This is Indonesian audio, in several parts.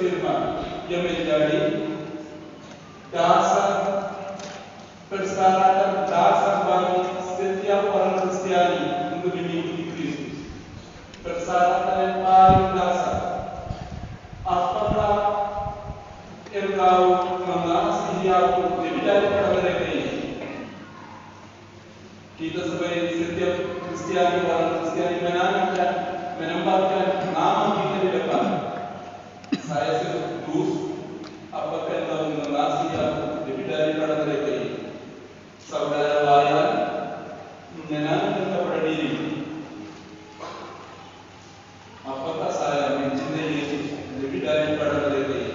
berfirman, yang menjadi dasar persyaratan dasar bagi setiap orang Kristiani untuk mengikuti Kristus. Persyaratan yang paling dasar. Apakah engkau mengasihi aku lebih daripada mereka ini? Kita sebagai setiap Kristiani, orang Kristiani menempatkan nama kita di depan. Saya terus, apakah engkau mengasihi aku lebih daripada mereka ini? Saudara Wayan menanyakan kepada diri, apakah saya mencintai Yesus lebih daripada mereka ini?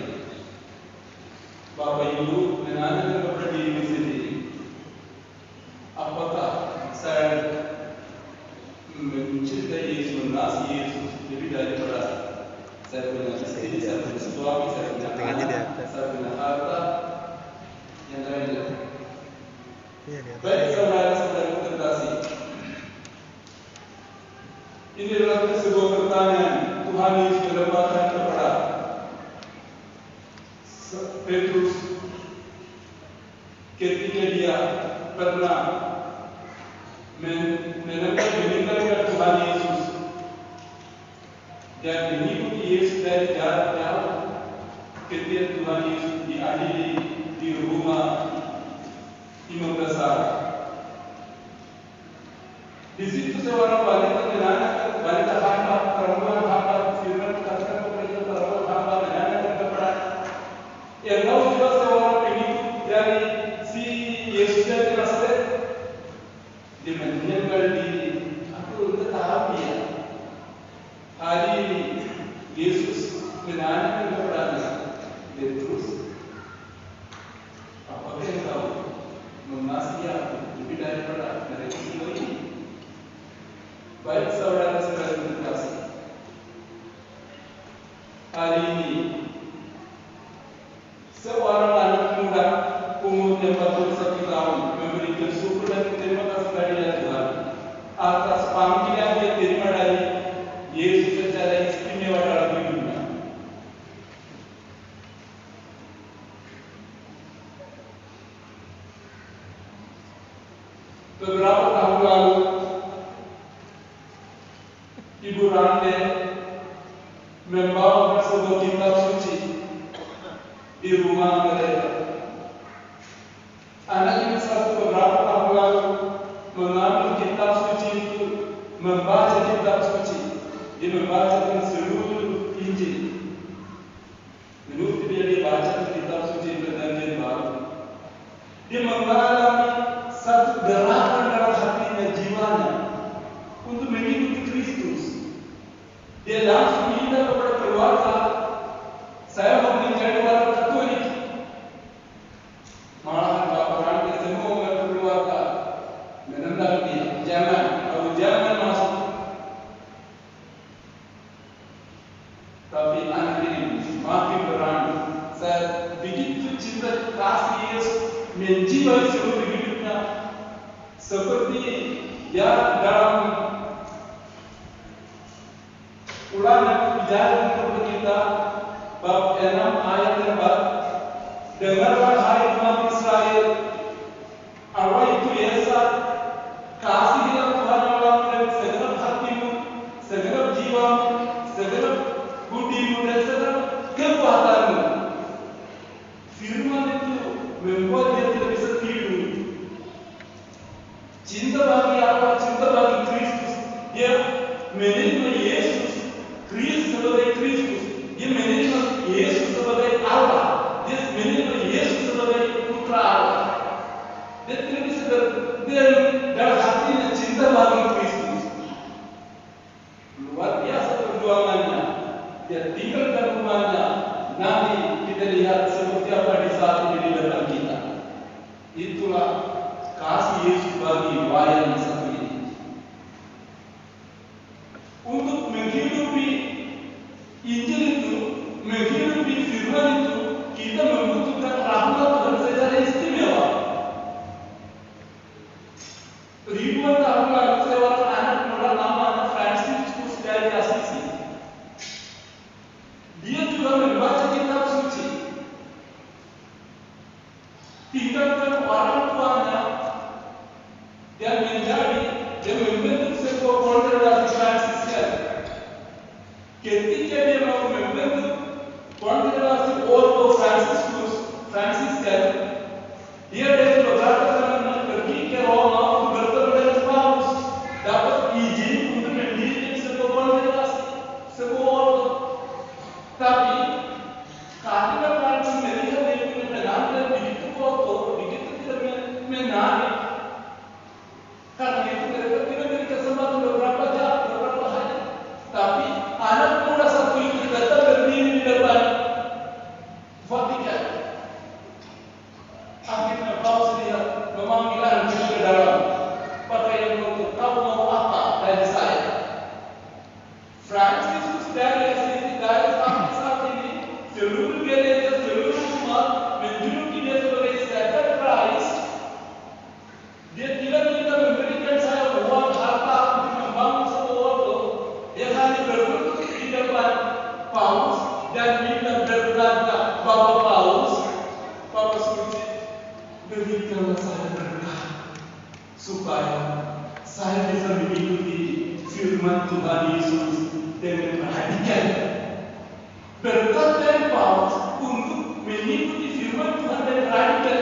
Bapak Ibu menanyakan kepada diri sendiri, apakah saya mencintai Yesus, mengasihi Yesus lebih daripada saya punya istri, saya punya suami, saya punya anak, saya punya harta, yang lainnya. Baik saudara-saudara terkasih, ini adalah sebuah pertanyaan Tuhan Yesus melemparkan kepada Petrus ketika dia pernah meninggalkan Tuhan Yesus dan mengikuti Yesus dari jarak jauh. Ketika Tuhan Yesus diadili di rumah imam besar, di situ seorang wanita menanyakan, wanita hamba, perempuan hamba, firman katakan kepada perempuan hamba menanyakan kepada, engkau juga seorang pengikut dari si Yesus dari Nazaret? Dia meninggalkan diri. Aku tidak tahu dia. Hari ini Yesus menanyakan kepadanya, Petrus, apakah engkau mengasihi aku lebih daripada mereka semua ini? Baik saudara-saudara terkasih, hari ini seorang anak muda umurnya 41 tahun memberikan syukur dan terima kasih kepada Tuhan atas panggilan yang diterima dari Yesus secara istimewa dalam hidupnya. Beberapa tahun lalu, Ibu Rande membawa sebuah kitab suci di rumah mereka. Anak ini satu beberapa tahun lalu mengambil kitab suci itu, membaca kitab suci. Dia membacakan seluruh Injil. Menurut dia dibaca kitab suci Perjanjian Baru. Dia mengalami satu gerakan dalam hatinya, jiwanya untuk mengikuti Kristus. Dia langsung minta kepada keluarga, saya mau menjadi orang Katolik. Malahan Bapak Rante semua keluarga menentang dia, jangan masuk. Tapi anak ini semakin berani. Saya begitu cinta kasih Yesus menjiwai seluruh hidupnya, seperti ya dalam Ulangan Bicara kepada kita bab 6 ayat 4. Dengarlah hai umat Israel, apa itu Yesa, kasihilah Tuhan Allahmu dengan segenap hatimu, segenap jiwamu, segenap budimu dan segenap kekuatanmu. Firman itu membuat dia tidak bisa tidur. Cinta bagi apa? Cinta bagi Kristus. Dia menerima Yesus Kristus sebagai Kristus. Dia menerima Yesus sebagai Allah. Dia menerima Yesus sebagai Putra Allah. Dia tidak bisa dalam hatinya cinta bagi Kristus. Luar biasa perjuangannya. Dia tinggalkan rumahnya. Nanti kita lihat seperti apa di saat ini di depan kita. Itulah kasih Yesus bagi wayang satu ini. Untuk menghidupi Injil itu, menghidupi firman itu, kita membutuhkan rahmat Tuhan secara istimewa. Ribuan tahun lalu seorang anak muda namanya Franciscus dari Assisi. Dia juga membaca kitab seluruh gereja, seluruh umat menjuluki dia sebagai second Christ. Dia tidak minta memberikan saya uang, harta untuk membangun sesuatu. Dia hanya berlutut di depan Paus dan minta berkata, Bapak Paus, Bapak Suci, berikanlah saya berkah supaya saya bisa mengikuti firman Tuhan Yesus dengan perhatian. Berkat dari Paus untuk mengikuti firman Tuhan dengan perhatian.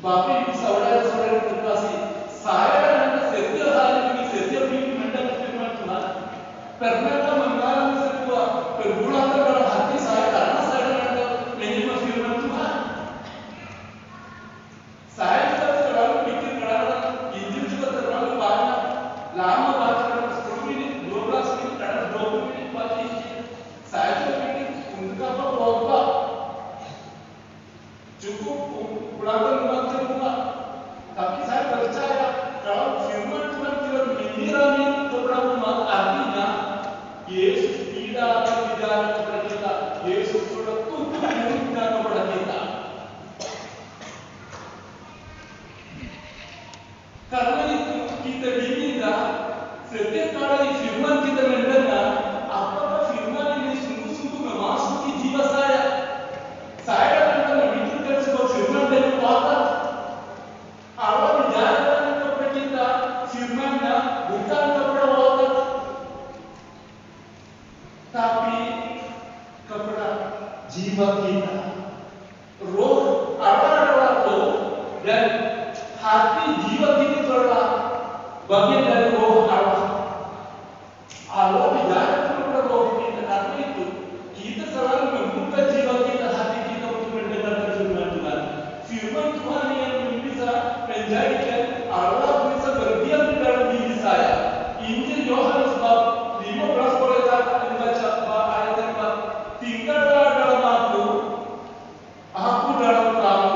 Bapak Ibu saudara-saudara terkasih, saya dan Anda setiap hari ini, setiap minggu mendengar firman Tuhan. Pernahkah mengalami sebuah pergulatan dalam hati saya karena saya dan Anda menyimak firman Tuhan? Saya juga selalu pikir karena Injil juga terlalu banyak, lama baca dalam 10 menit, 12 menit, kadang 20 menit baca Injil. Saya juga pikir untuk apa khotbah? Cukup ulangan membaca rumah. Tapi saya percaya kalau firman Tuhan tidak menyirami kepada umat, artinya Yesus tidak akan bicara kepada kita. Yesus sudah Tuhan berbicara kepada kita. Karena itu kita diminta setiap kali firman kita mendengar, apakah firman ini sungguh-sungguh memasuki jiwa saya? Saya akan memikirkan sebuah firman dari kuasa. Allah mengajarkan kepada kita firman-Nya bukan kepada otak, tapi kepada jiwa kita. Roh, Allah adalah roh, dan hati jiwa kita adalah bagian dari roh Allah. Allah mengajarkan kepada roh kita. Karena itu kita selalu membuka jiwa kita, hati kita untuk mendengarkan firman Tuhan. Firman Tuhan yang bisa menjadikan Allah bisa berdiam di dalam diri saya. Injil Yohanes bab 15 boleh dibaca ayat 4. Tinggallah dalam aku dalam kamu.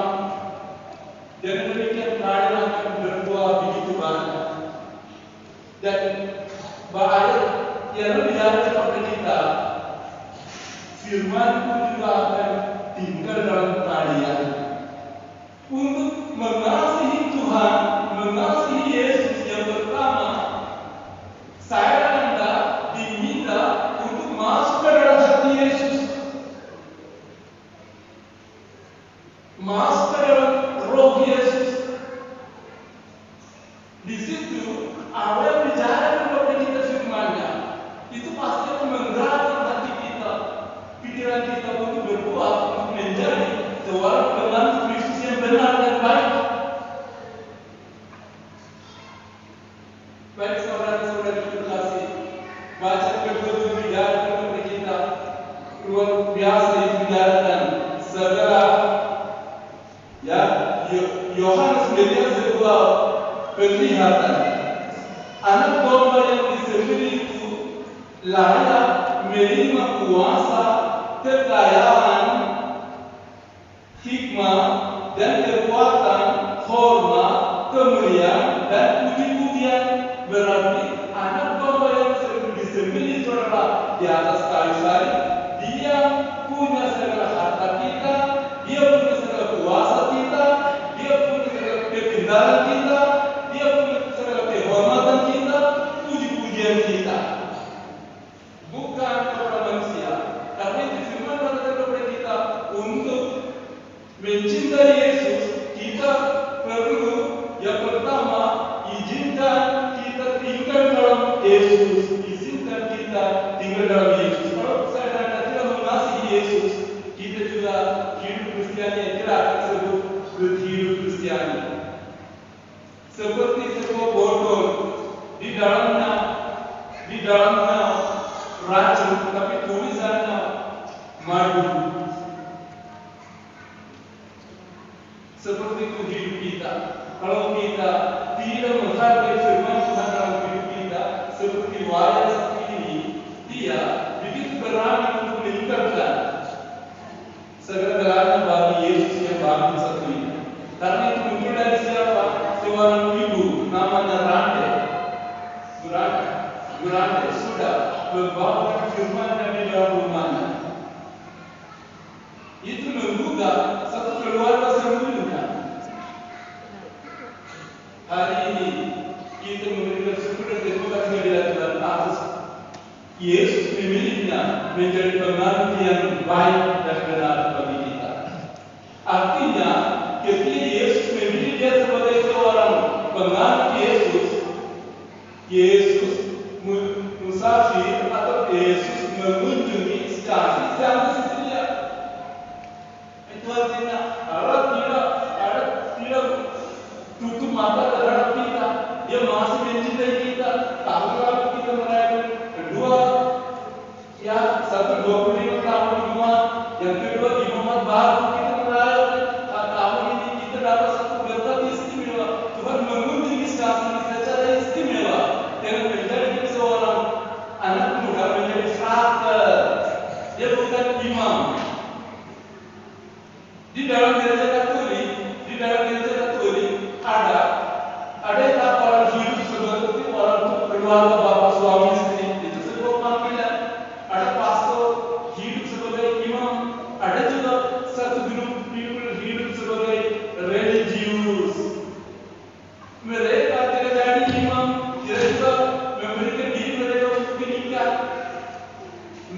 Dan demikian kalian akan berbuah begitu banyak. Dan ayat yang lebih dari kepada kita, firman-Ku juga akan tinggal dalam kalian. Untuk mengasihi Tuhan, mengasihi Yesus yang pertama, saya dan Anda diminta untuk masuk ke dalam hati Yesus, masuk ke dalam roh Yesus. Di situ Allah bicara kepada kita firman-Nya. Itu pasti akan menggerakkan hati kita, pikiran kita untuk berbuat, untuk menjadi seorang pengikut Kristus yang benar dan baik. Baik saudara-saudara terkasih, baca kedua bicara kepada kita luar biasa dibiarkan segala ya Yohanes melihat sebuah penglihatan. Anak domba yang disembelih itu layak menerima kuasa, kekayaan, hikmah, dan kekuatan, hormat, kemuliaan, dan puji-pujian. Berarti anak domba yang disembelih itu adalah di atas kayu salib. Dia punya segala harta kita, dia punya segala kuasa kita, dia punya segala kepintaran kita, dia punya segala kehormatan kita, puji-pujian kita. Bukan kepada manusia. Karena itu firman kata kepada kita untuk mencintai Yesus, kita perlu yang pertama izinkan kita tinggal dalam Yesus, izinkan kita tinggal dalam Yesus. Kalau saya dan Anda tidak mengasihi Yesus, kita juga hidup Kristiani tidak akan sebut hidup Kristiani. Seperti sebuah botol di dalamnya racun, tapi tulisannya madu. Seperti itu hidup kita. Kalau kita tidak menghargai firman Tuhan dalam hidup kita, seperti wayang seperti ini, dia begitu berani untuk meninggalkan segala-galanya bagi Yesus yang bangun satu ini. Karena itu muncul dari siapa? Seorang ibu namanya Rande sudah membawa firman dari dalam menjadi pengantin yang baik dan benar bagi kita. Artinya, ketika Yesus memilih dia sebagai seorang pengantin Yesus musafir atau Yesus mengunjungi instansi dia. Itu artinya ada tidak tutup mata terhadap kita. Dia masih mencintai kita. Tahun lalu kita merayakan kedua, ya 125 tahun imamat. Yang kedua imamat baru kita merayakan. Tahun ini kita dapat satu berkat istimewa. Tuhan mengunjungi instansi secara istimewa dengan menjadi seorang anak muda menjadi frater. Dia bukan imam. Di dalam gereja Katolik ada yang orang hidup seperti orang keluarga bapak suami istri, itu sebuah panggilan. Ada pastor hidup sebagai imam, ada juga satu grup people hidup sebagai religius. Mereka tidak jadi imam, tidak juga memberikan diri mereka untuk menikah.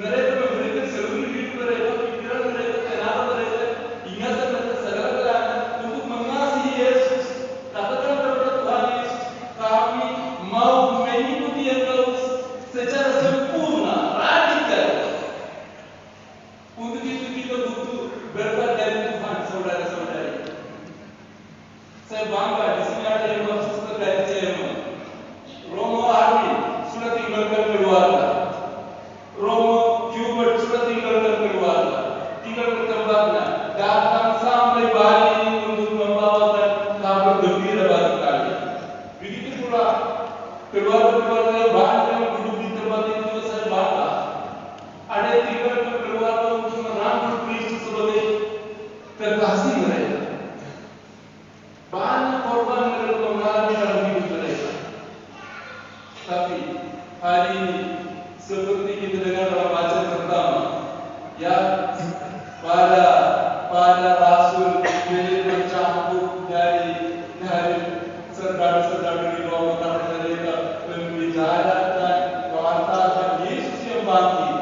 Mereka memberikan seluruh hidup mereka, pikiran mereka, tenaga mereka, ingatan mereka, segala-galanya untuk mengasihi Yesus. Katakan kepada Tuhan Yesus, kami mau mengikuti Engkau secara sempurna, radikal. Untuk itu kita butuh berkat dari Tuhan, saudara-saudari. Saya bangga di sini ada yang bersuster dari Jerman. Romo Armin sudah tinggalkan keluarga. Romo Hubert sudah tinggalkan keluarga, tinggal bertempatnya, datang sampai Bali untuk membawakan kabar gembira bagi kalian. Begitu pula keluarga-keluarga yang banyak yang duduk di tempat itu juga saya bangga. Ada yang tinggal ke keluarga untuk merangkul Kristus sebagai kekasih mereka. Banyak korban mereka mengalami dalam hidup mereka. Tapi hari ini seperti kita dengar dalam bacaan pertama, ya pada rasul menjadi bercampur dari saudara-saudara di Roma karena mereka membicarakan melantarkan Yesus yang bangkit.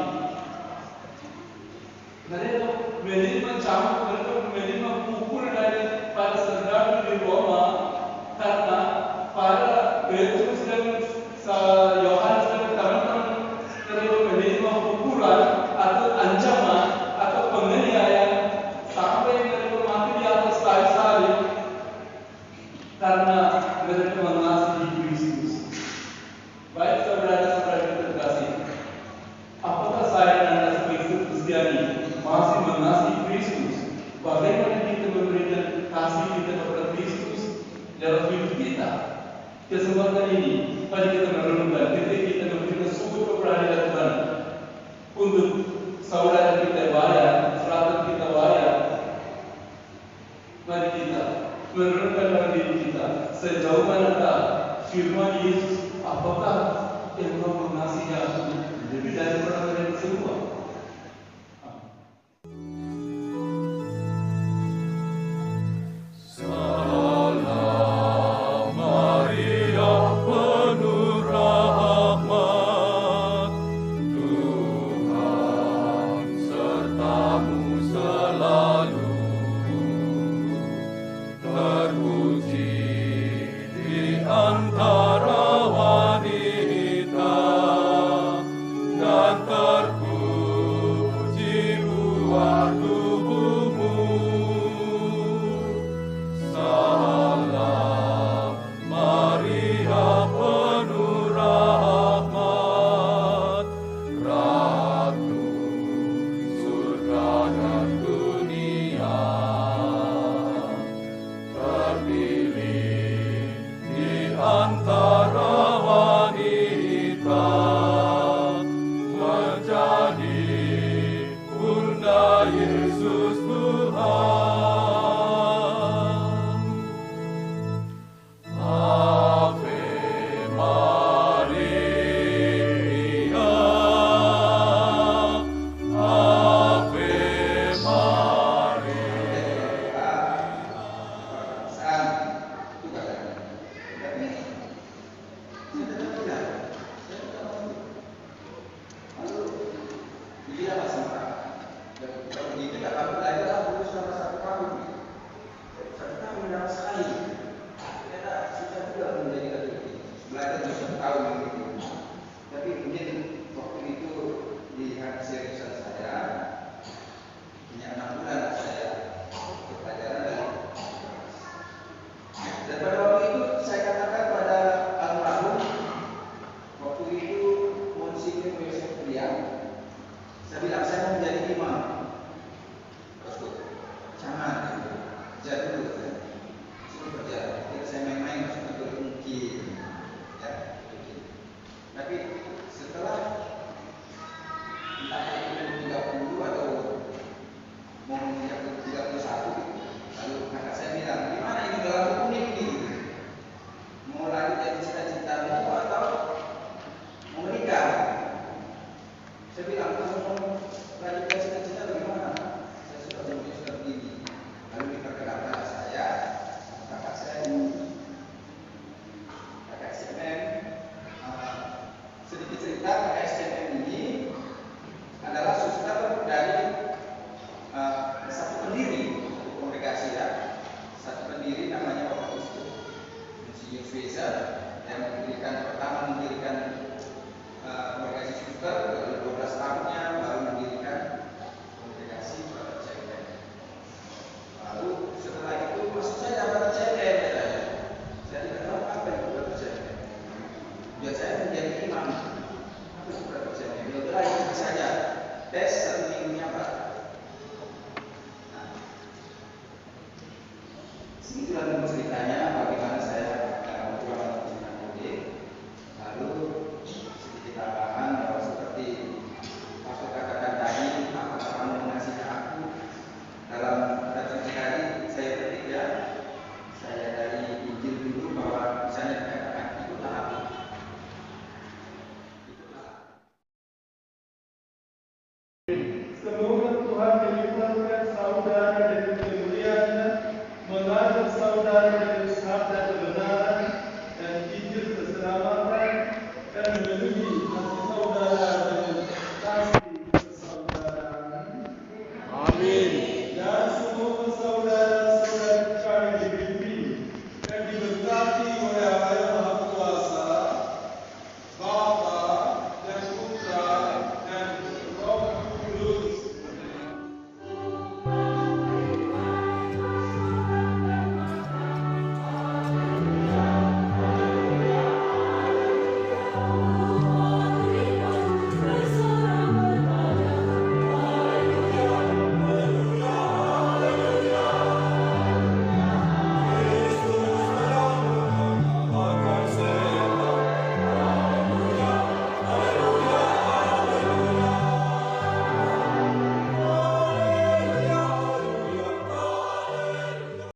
Mereka menerima campur, mereka menerima pukul dari para saudara di Roma karena para Petrus dan Yohanes dan teman-teman mereka menerima pukulan atau ancaman atau penganiayaan sampai mereka mati di atas kayu salib karena mereka mengasihi Kristus. Baik saudara-saudara terkasih, apakah saya dan Anda sebagai Kristiani masih mengasihi Kristus? Bagaimana kita memberikan kasih kita kepada Kristus dalam hidup kita? Kesempatan ini, mari kita merenungkan ketika kita memberikan syukur kepada Tuhan untuk saudara kita bayar, frater kita bayar. Mari kita merenungkan dalam diri kita sejauh manakah firman Yesus, apakah Engkau mengasihi aku lebih daripada mereka semua? Antara wanita Kalau begitu tak akan belajar dulu selama 1 tahun. 1 tahun dalam sekali. Ternyata susah juga menjadi katolik. Belajar di 1 tahun begitu. Tapi mungkin waktu itu di hati seriusan saya, hanya 6 bulan saya pelajaran dari. Dan pada waktu itu saya katakan pada almarhum, waktu itu Monsignor Yosef Priang, saya bilang saya mau menjadi imam. Jangan, kerja dulu, suruh kerja. Jadi saya main-main masuk Katolik mungkin, ya. Tapi setelah entah itu 30 atau mau 31, lalu kakak saya bilang, gimana ini dalam kuning ini? Mau lanjut jadi cita-citamu atau mau menikah? Saya bilang, kalau mau lanjutkan cita-cita bagaimana? Saya sudah umurnya sudah begini. Lalu diperkenalkan saya, kakak saya ini, kakak SMM. Sedikit cerita, kakak SMM ini adalah suster dari satu pendiri kongregasi, ya. Satu pendiri namanya Bapak Ustaz Monsinyur Faisal yang pertama mendirikan kongregasi suster, lalu 12 tahunnya baru mendirikan kongregasi Bapak CPM. Lalu setelah itu masuk saja Bapak CPM, katanya. Saya tidak tahu apa itu Bapak CPM. Biar saya menjadi imam. Apa itu Bapak CPM? Ya udah ikut saja. Tes 1 minggunya Pak. Nah, segitulah dulu ceritanya bagaimana saya berjuang untuk Katolik. Lalu sedikit tambahan bahwa seperti Pastor katakan tadi, apakah kamu mengasihi aku? Dalam referensi tadi saya petik, ya, saya dari Injil dulu bahwa misalnya dikatakan ikutlah aku. Ikutlah.